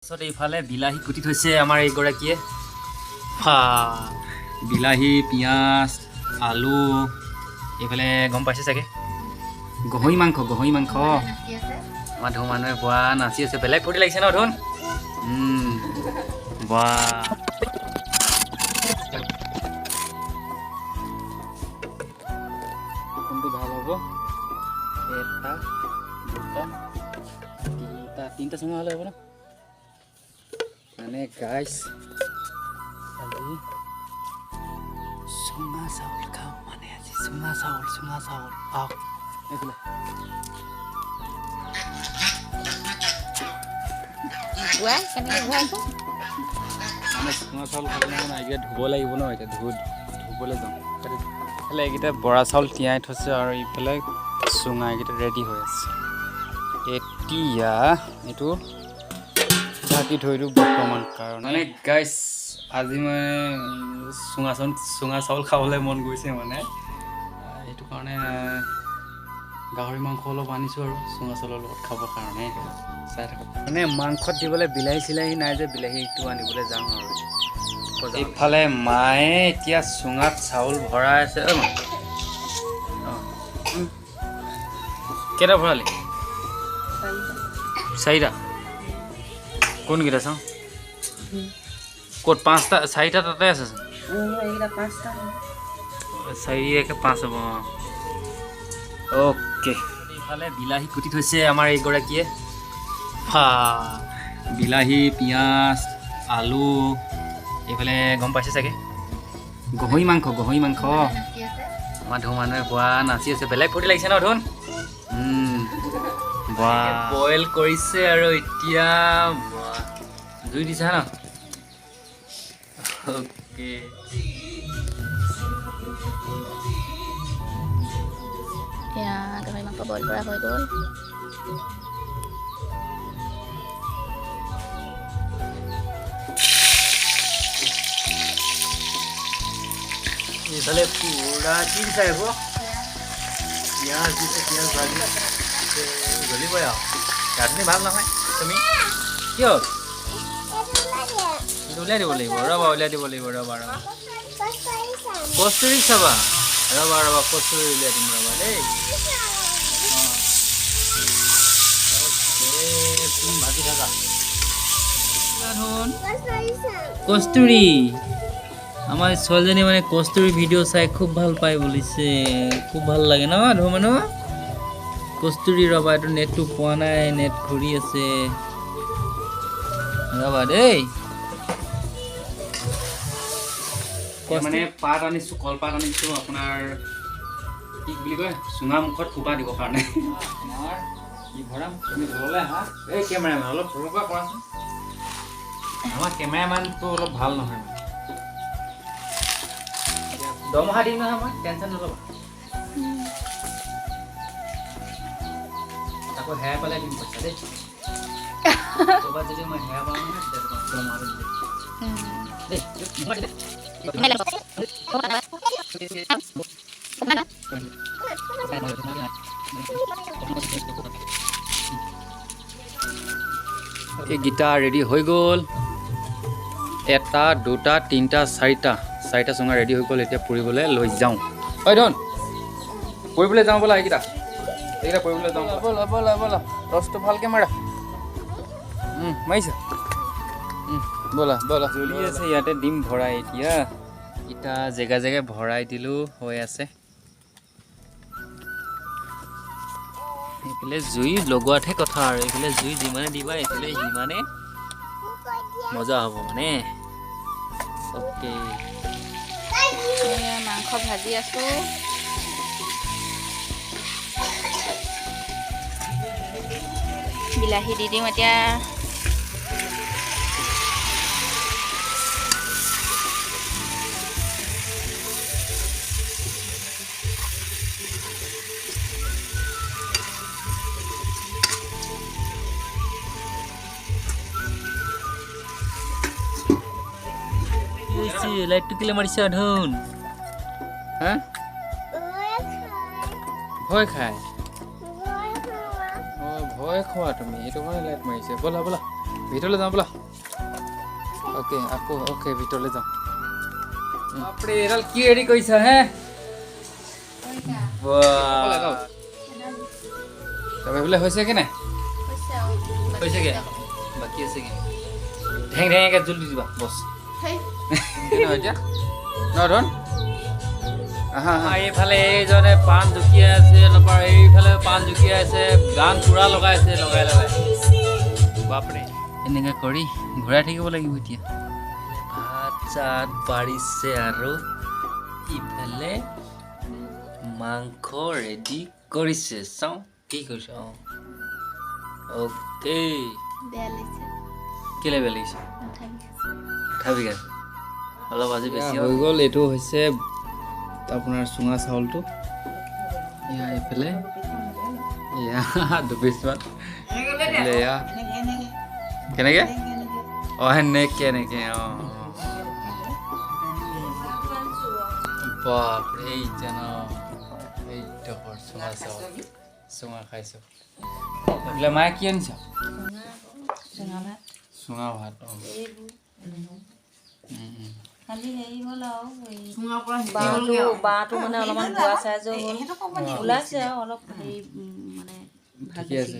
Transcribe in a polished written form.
তাৰপিছত এইফালে বিলাহী কুটি থৈছে আমাৰ এইগৰাকীয়ে। বিলাহী, পিঁয়াজ, আলু, এইফালে গম পাইছে চাগে গাহৰি মাংস আমাৰ ধুন মানুহে বোৱা নাচি আছে। বেলেগ ফূৰ্তি লাগিছে ন ধুন? বোৱা কোনটো ভাল হ'ব? এটা, দুটা, তিনিটা চুঙা হ'লে হ'ব ন? মানে গাইছ আজি চুঙা চাউল খাওঁ, মানে আজি চুঙা চাউল আহক এইফালে। মানে চুঙা চাউল খাবলৈ মানে এতিয়া ধুব লাগিব ন, এতিয়া ধুবলৈ যাওঁ। এইফালে এইকেইটা বৰা চাউল তিয়াই থৈছে আৰু এইফালে চুঙা এইকেইটা ৰেডি হৈ আছে। এতিয়া এইটো ঢাকি থৈ দিওঁ বৰ্তমান কাৰণে। মানে গাইছ আজি মানে চুঙা চাউল খাবলৈ মন গৈছে মানে, সেইটো কাৰণে গাহৰি মাংস অলপ আনিছোঁ আৰু চুঙা চাউলৰ লগত খাবৰ কাৰণে। চাই থাকক মানে মাংসত দিবলৈ বিলাহী চিলাহী নাই যে, বিলাহীটো আনিবলৈ যাওঁ আৰু। এইফালে মায়ে এতিয়া চুঙাত চাউল ভৰাই আছে। কেইটা ভৰালি? 4টা। কোনকেইটা চাওঁ? ক'ত 5টা? 4টা তাতে আছে চোন। 4 × 5 হ'ব। অ'কে। এইফালে বিলাহী কুটি থৈছে আমাৰ এইগৰাকীয়ে। বিলাহী, পিঁয়াজ, আলু, এইফালে গম পাইছে চাগে গাহৰি মাংস আমাৰ ধুন মানুহে বোৱা নাচি আছে। বেলেগ ফূৰ্তি লাগিছে ন ধুন? বইল কৰিছে আৰু এতিয়া জুই দিছে ন? অ'কে। গাহৰি মাংস বইল কৰা হৈ গ'ল। এইফালে পুৰা কি দিছে আকৌ? পিঁয়াজ দিছে, পিঁয়াজ ভাজি জ্বলিবই আৰু। ৰান্ধনি ভাল নহয় তুমি? কিয়? উলিয়াই দিব লাগিব। ৰ'বা কচুৰি চাবা। ৰ'বা কচুৰি উলিয়াই দিম ৰ'বা দেই। তুমি ভাজি থাকা। কস্তুৰি আমাৰ ছোৱালীজনী মানে কস্তুৰি ভিডিঅ' চাই খুব ভাল পাই বুলিছে। খুব ভাল লাগে ন ধুন মানুহ? কস্তুৰি ৰ'বা, এইটো নেটটো পোৱা নাই, নেট ঘূৰি আছে। ৰ'বা দেই। মানে পাত আনিছোঁ, কলপাত আনিছোঁ আপোনাৰ কি বুলি কয় চুঙা মুখত থোপা দিবৰ কাৰণে। কি ভৰাম তুমি ঘৰলৈ আহা। এই কেমেৰামেন অলপ ঘৰৰ পৰা কৰাচোন। আমাৰ কেমেৰামেনটো অলপ ভাল নহয় মানে। দৰমহা দিম নহয় মই, টেনশ্যন নল'বা। আকৌ হেৰাই পালে দিম পইচা দেই। ক'ৰবাত যদি মই হেৰাই পাওঁ নহয় তেতিয়া তোমাক দৰমহাটো দিম দেই। এইকেইটা ৰেডি হৈ গ'ল। 1, 2, 3, 4টা চুঙা ৰেডি হৈ গ'ল। এতিয়া পুৰিবলৈ লৈ যাওঁ। হয় ধন পুৰিবলৈ যাওঁ ব'লা। এইকেইটা পুৰিবলৈ যাওঁ। ব'লা ৰসটো ভালকৈ মাৰা। মাৰিছা? ব'লা জ্বলি আছে ইয়াতে দিম ভৰাই। এতিয়া জেগাই ভৰাই দিলোঁ, হৈ আছে। এইফালে জুই লগোৱাতহে কথা আৰু। এইফালে জুই যিমানে দিবা এইফালে সিমানে মজা হ'ব মানে। অ'কে। মাংস ভাজি আছো। বিলাহী দি দিওঁ এতিয়া। লাইটটো কেলে মাৰিছা ধুন? হা ভয় খায়? ভয় খোৱা তুমি, সেইটো কাৰণে লাইট মাৰিছে। ব'লা ভিতৰলৈ যাওঁ বোলা অ'কে আকৌ অ'কে ভিতৰলৈ যাওঁ বাপৰে এডাল কি ৰেডি কৰিছা হে বোলে হৈছেগে নাই হৈছেগে বাকী আছেগে ঢেং ঢেঙকে জুল দি দিবা বছ এতিয়া নধন এইফালে এইজনে পাণ জুকিয়াই আছে অলপমান এইফালে পাণ জুকিয়াই আছে গান পুৰা লগাইছে লগাই বাপৰে এনেকৈ কৰি ঘূৰাই থাকিব লাগিব এতিয়া ভাত চাত বাঢ়িছে আৰু ইফালে মাংস ৰেডি কৰিছে চাওঁ কি কৰিছে অঁ অ'কে কেলে বেয়া লাগিছে খাবি গাছ অলপ আজি বেছি হৈ গ'ল এইটো হৈছে আপোনাৰ চুঙা চাউলটো এয়া এইফালে এয়া দুপিছমান এয়া কেনেকৈ অঁ সেনেকৈ এনেকৈ অঁ বাপৰে এইজন এইডোখৰ চুঙা চাউল চুঙা খাইছোঁ এইফালে মায়ে কি আনিছ চুঙা ভাত অঁ বাঁহটো মানে অলপমান বুঢ়া চাইজৰ হ'ল ওলাইছে আৰু অলপ হেৰি মানে ঠিকে আছে